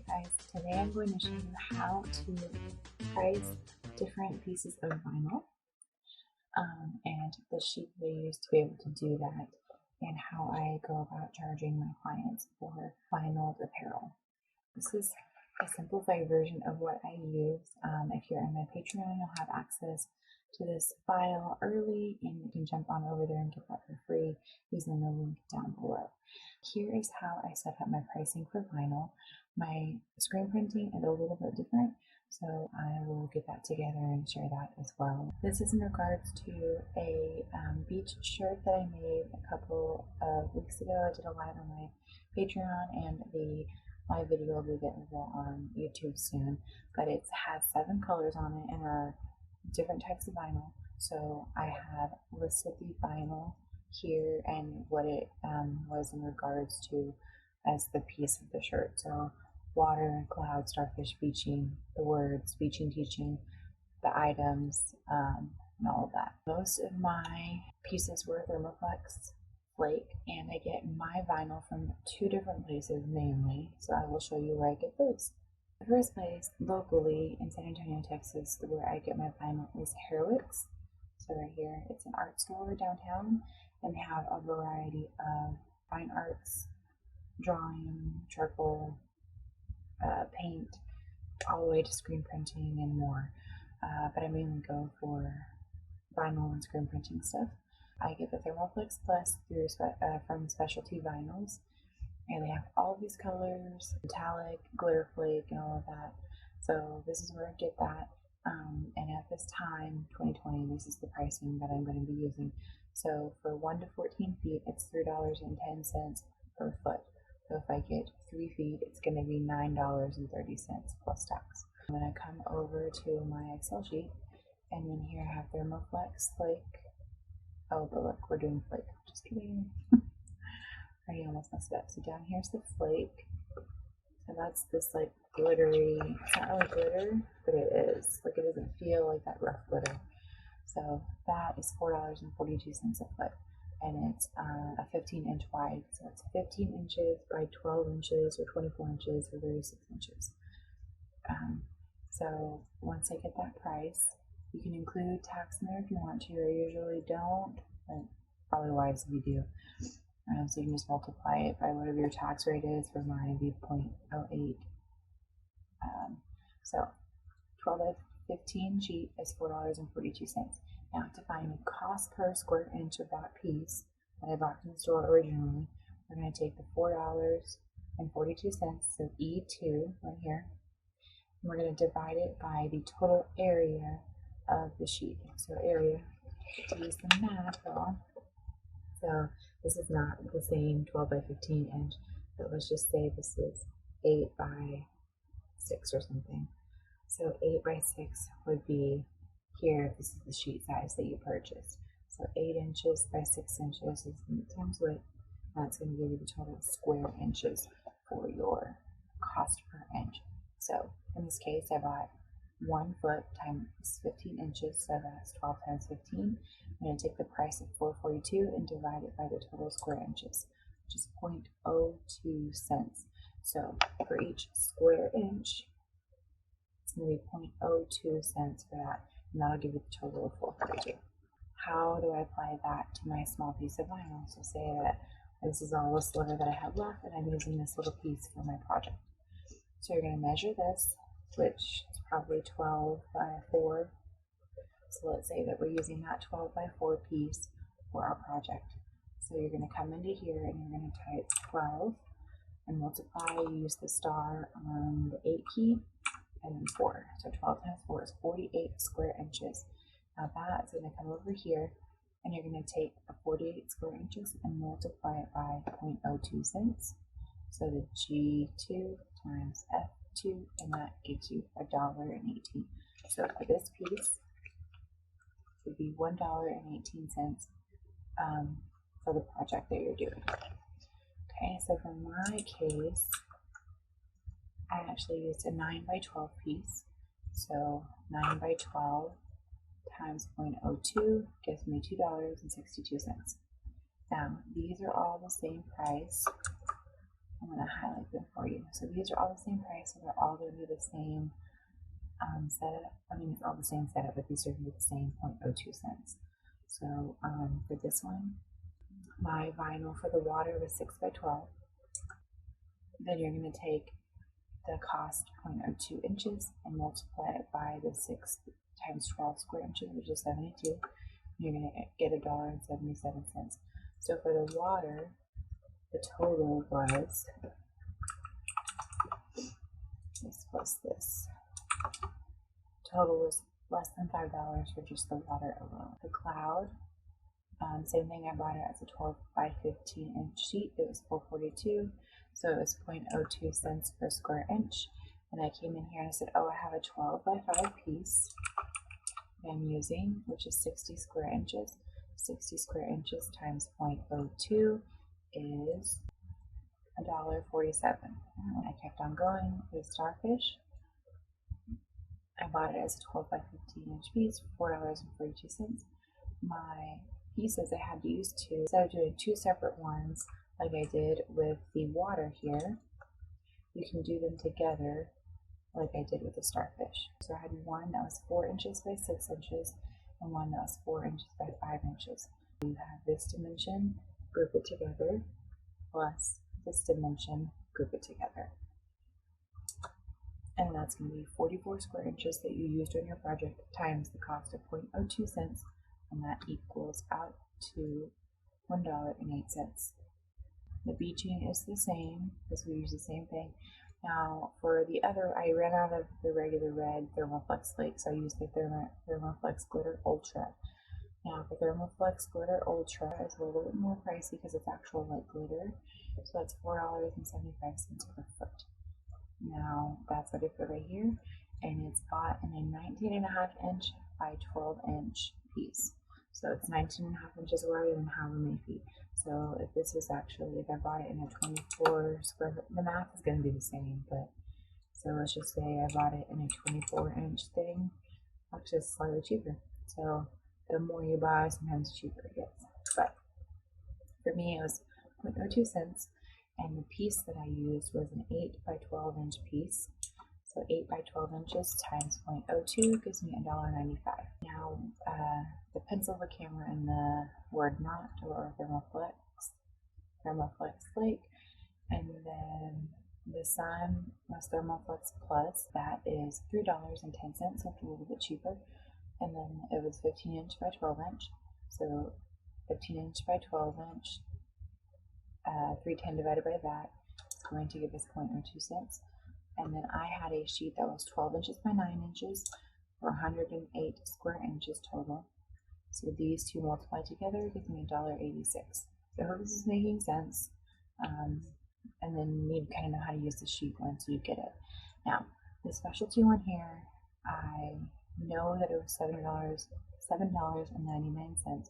guys, today I'm going to show you how to price different pieces of vinyl and the sheet they use to be able to do that, and how I go about charging my clients for vinyl apparel. This is a simplified version of what I use. If you're on my Patreon, you'll have access to this file early, and you can jump on over there and get that for free using the link down below. Here is how I set up my pricing for vinyl. My screen printing is a little bit different, so I will get that together and share that as well. This is in regards to a beach shirt that I made a couple of weeks ago. I did a live on my Patreon, and the live video will be available on YouTube soon. But it has 7 colors on it and different types of vinyl. So I have listed the vinyl here and what it was in regards to as the piece of the shirt. So water, cloud, starfish, beaching, the words, beaching, teaching, the items, and all of that. Most of my pieces were Thermoflex flake, and I get my vinyl from 2 different places mainly, so I will show you where I get those. The first place, locally in San Antonio, Texas, where I get my vinyl is Heroics. So right here, it's an art store downtown, and they have a variety of fine arts, drawing, charcoal, paint, all the way to screen printing and more. But I mainly go for vinyl and screen printing stuff. I get the Thermoflex Plus through from Specialty Vinyls, and they have all of these colors, metallic, glitter flake, and all of that. So this is where I get that. And at this time, 2020, this is the pricing that I'm going to be using. So for 1 to 14 feet, it's $3.10 per foot. So if I get 3 feet, it's going to be $9.30 plus tax. I'm going to come over to my Excel sheet, and then here I have Thermoflex flake. Oh, but look, we're doing flake. Just kidding. I already almost messed it up. So down here's the flake. So that's this like glittery, it's not really glitter, but it is. Like, it doesn't feel like that rough glitter. So that is $4.42 a foot. And it's a 15-inch wide. So it's 15 inches by 12 inches or 24 inches or 36 inches. So once I get that price, you can include tax in there if you want to. I usually don't, but probably wise if you do. So you can just multiply it by whatever your tax rate is. For mine, it'd be 0.08. So 12 by 15 sheet is $4.42. Now, to find the cost per square inch of that piece that I bought from the store originally, we're going to take the $4.42, so E2 right here, and we're going to divide it by the total area of the sheet. So area, to use the math though. So this is not the same 12 by 15 inch, but let's just say this is 8 by 6 or something. So 8 by 6 would be here if this is the sheet size that you purchased. So 8 inches by 6 inches is times width. That's going to give you the total square inches for your cost per inch. So in this case, I bought 1 foot times 15 inches, so that's 12 times 15. I'm going to take the price of $4.42 and divide it by the total square inches, which is 0.02 cents. So for each square inch, it's going to be 0.02 cents for that, and that'll give you the total of $4.42. How do I apply that to my small piece of vinyl? So say that this is all the sliver that I have left, and I'm using this little piece for my project. So you're going to measure this, which is probably 12 by 4. So let's say that we're using that 12 by 4 piece for our project. So you're going to come into here and you're going to type 12 and multiply. You use the star on the 8 key and then 4. So 12 times 4 is 48 square inches. Now that's going to come over here, and you're going to take the 48 square inches and multiply it by 0.02 cents. So the G2 times F2, and that gives you $1.18. So for this piece, it would be $1.18 for the project that you're doing. Okay, so for my case, I actually used a 9 by 12 piece. So 9 by 12 times 0.02 gives me $2.62. Now, these are all the same price. I'm going to highlight them for you. So these are all the same price, so they're all going to be the same setup. I mean, it's all the same setup, but these are going to be the same 0.02 cents. So for this one, my vinyl for the water was 6 by 12. Then you're going to take the cost 0.02 inches and multiply it by the 6 times 12 square inches, which is 72. You're going to get $1.77. So for the water, the total was this plus this. Total was less than $5 for just the water alone. The cloud, same thing. I bought it as a 12 by 15 inch sheet. It was $4.42, so it was 0.02 cents per square inch. And I came in here and I said, oh, I have a 12 by 5 piece that I'm using, which is 60 square inches. 60 square inches times 0.02 is $1.47. I kept on going with starfish. I bought it as a 12 by 15 inch piece for $4.42. My pieces, I had to use two. Instead of doing two separate ones like I did with the water here, you can do them together like I did with the starfish. So I had one that was 4 inches by 6 inches and one that was 4 inches by 5 inches. You have this dimension, group it together, plus this dimension, group it together. And that's going to be 44 square inches that you used on your project times the cost of 0.02 cents, and that equals out to $1.08. The beaching is the same because we use the same thing. Now for the other, I ran out of the regular red Thermoflex Flake, so I used the Thermoflex Glitter Ultra. Now for Thermoflex Glitter Ultra, it's a little bit more pricey because it's actual like glitter, so that's $4.75 per foot. Now that's what I put right here, and it's bought in a 19.5 inch by 12 inch piece. So it's 19.5 inches wider than however many feet. So if this was actually, if I bought it in a 24 square foot, the math is going to be the same, but so let's just say I bought it in a 24 inch thing, actually it's slightly cheaper. So the more you buy, sometimes the cheaper it gets. But for me, it was 0.02 cents. And the piece that I used was an 8 by 12 inch piece. So 8 by 12 inches times 0.02 gives me $1.95. Now, the pencil, the camera, and the word knot or Thermoflex Flake. And then the sun was Thermoflex Plus. That is $3.10, so it's a little bit cheaper. And then it was 15 inch by 12 inch. So 15 inch by 12 inch. 310 divided by that is going to give us 0.02 cents. And then I had a sheet that was 12 inches by 9 inches for 108 square inches total. So these two multiplied together gives me $1.86. So I hope this is making sense. And then you kind of know how to use the sheet once you get it. Now, the specialty one here, I know that it was $7.99,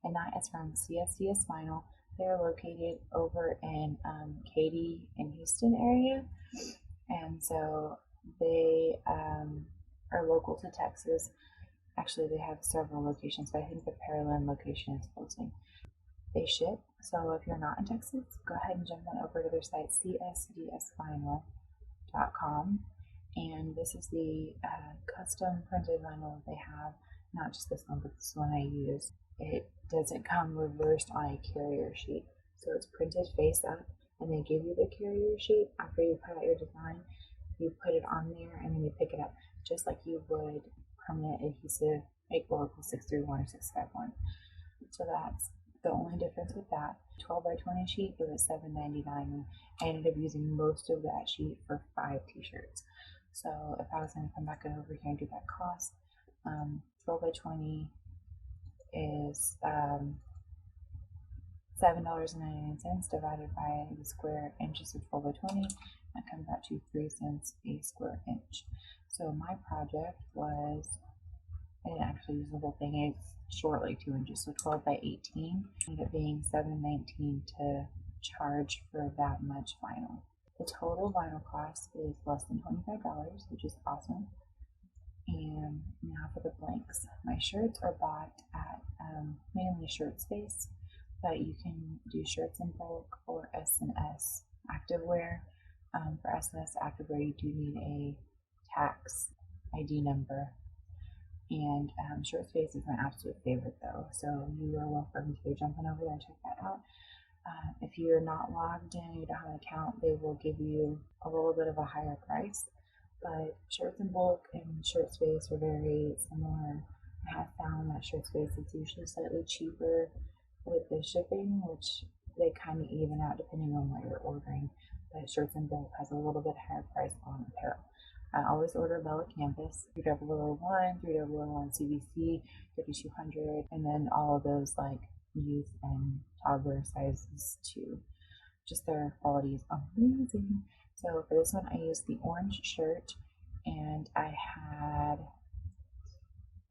and that is from CSDS Vinyl. They're located over in Katy and Houston area, and so they are local to Texas. Actually, they have several locations, but I think the Pearland location is closing. They ship, so if you're not in Texas, go ahead and jump on over to their site, csdsvinyl.com, and this is the custom printed vinyl they have. Not just this one, but this one I use. It doesn't come reversed on a carrier sheet, so it's printed face up, and they give you the carrier sheet after you put out your design. You put it on there, and then you pick it up just like you would permanent adhesive like Oracle 631 or 651. So that's the only difference with that. 12 by 20 sheet, it was $7.99, and I ended up using most of that sheet for 5 t-shirts. So if I was going to come back over here and do that cost, 12 by 20 is $7.99 divided by the square inches of 12 by 20. That comes out to 3 cents a square inch. So my project was, I didn't actually use the whole thing, it's short like 2 inches, so 12 by 18 ended up being $7.19 to charge for that much vinyl. The total vinyl cost is less than $25, which is awesome. And now for the blanks. My shirts are bought at mainly Shirt Space, but you can do shirts in bulk or S&S activewear. For SS activewear, you do need a tax ID number. And Shirt Space is my absolute favorite though, so you are welcome to jump on over there and check that out. If you're not logged in, you don't have an account, they will give you a little bit of a higher price. But Shirts in Bulk and Shirt Space are very similar. I have found that Shirt Space is usually slightly cheaper with the shipping, which they kind of even out depending on what you're ordering. But Shirts in Bulk has a little bit higher price on apparel. I always order Bella Campus, 3001, 3001 CBC, 5200, and then all of those like youth and toddler sizes too. Just their quality is amazing. So for this one, I used the orange shirt, and I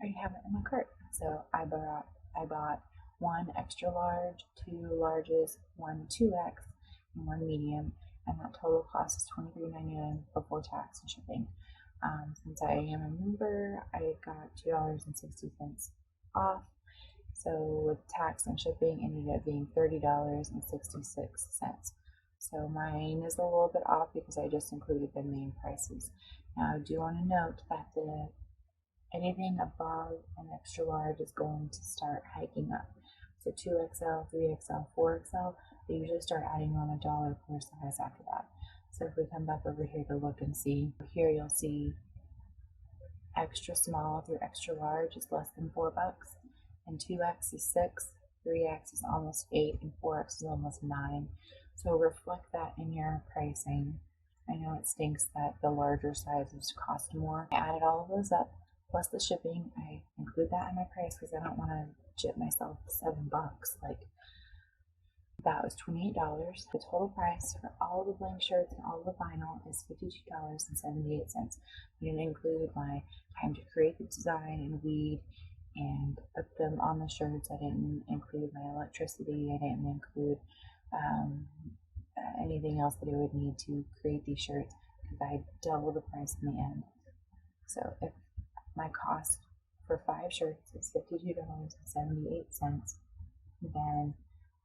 already have it in my cart. So I bought one extra large, two larges, one 2X, and one medium, and that total cost is $23.99 before tax and shipping. Since I am a mover, I got $2.60 off. So with tax and shipping, it ended up being $30.66. So mine is a little bit off because I just included the main prices. Now I do want to note that anything above an extra large is going to start hiking up. So 2XL, 3XL, 4XL, they usually start adding on $1 per size after that. So if we come back over here to look and see, here you'll see extra small through extra large is less than $4, and 2X is 6, 3X is almost 8, and 4X is almost 9. So reflect that in your pricing. I know it stinks that the larger sizes cost more. I added all of those up, plus the shipping. I include that in my price because I don't want to jip myself $7. Like, that was $28. The total price for all the blank shirts and all the vinyl is $52.78. I didn't include my time to create the design and weed and put them on the shirts. I didn't include my electricity. I didn't include anything else that I would need to create these shirts because I doubled the price in the end. So if my cost for 5 shirts is $52.78, then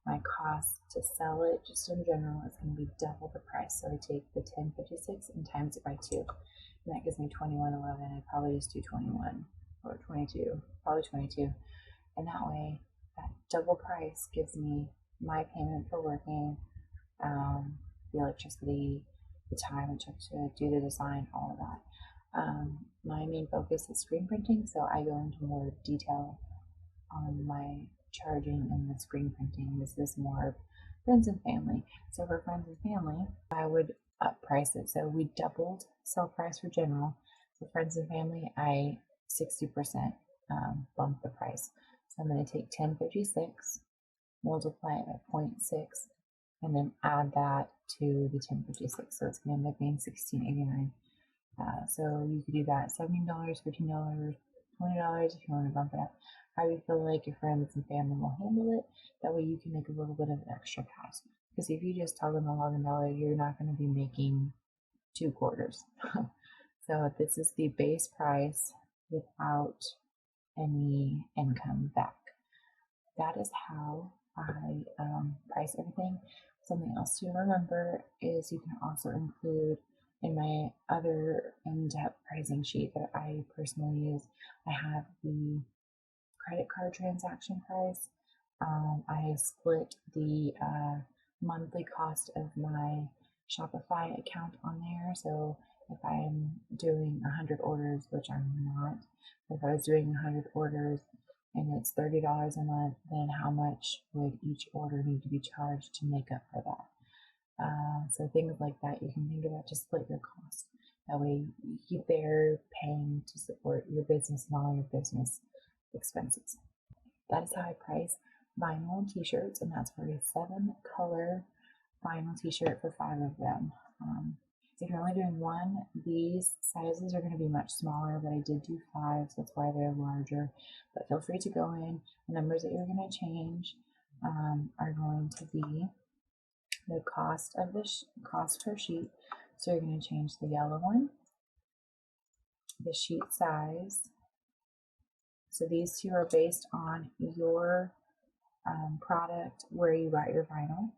my cost to sell it just in general is going to be double the price. So I take the $10.56 and times it by 2, and that gives me $21.11. I'd probably just do 21 or 22, probably 22, and that way that double price gives me my payment for working, the electricity, the time it took to do the design, all of that. My main focus is screen printing, so I go into more detail on my charging in the screen printing. This is more friends and family. So for friends and family, I would up price it. So we doubled sell price for general. For friends and family, I 60% bump the price. So I'm going to take $10.56, multiply it by 0.6, and then add that to the $10.56. So it's going to end up being $16.89. So you could do that $17, $15, $20 if you want to bump it up. How you feel like your friends and family will handle it. That way you can make a little bit of extra cash. Because if you just tell them $11, you're not going to be making 2 quarters. So this is the base price without any income back. That is how I price everything. Something else to remember is you can also include in my other in-depth pricing sheet that I personally use, I have the credit card transaction price. I split the monthly cost of my Shopify account on there. So if I'm doing 100 orders, which I'm not, if I was doing 100 orders and it's $30 a month, then how much would each order need to be charged to make up for that? So things like that, you can think about to split your cost. That way they're paying to support your business and all your business expenses. That is how I price vinyl and t-shirts, and that's for a 7-color vinyl t-shirt for 5 of them. If you're only doing 1, these sizes are going to be much smaller, but I did do 5, so that's why they're larger. But feel free to go in. The numbers that you're going to change are going to be the cost of the cost per sheet. So you're going to change the yellow one, the sheet size. So these 2 are based on your product, where you got your vinyl,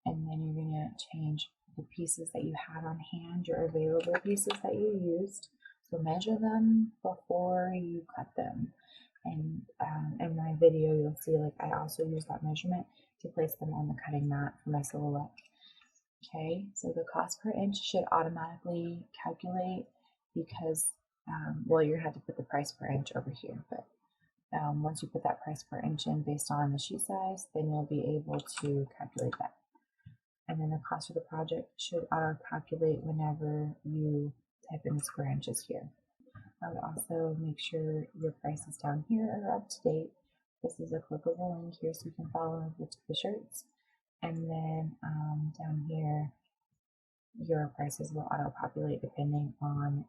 and then you're going to change the pieces that you had on hand, your available pieces that you used. So measure them before you cut them. And in my video, you'll see like I also use that measurement to place them on the cutting mat for my silhouette. Okay, so the cost per inch should automatically calculate because, well, you had to put the price per inch over here, but once you put that price per inch in based on the sheet size, then you'll be able to calculate that. And then the cost of the project should auto-calculate whenever you type in square inches here. I would also make sure your prices down here are up to date. This is a clickable link here so you can follow the shirts. And then down here, your prices will auto-populate depending on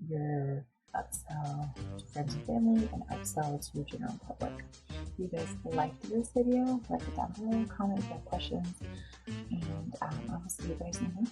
your upsell to friends and family and upsell to general public. If you guys liked this video, like it down below, comment if you have questions, and I'll see you guys in the next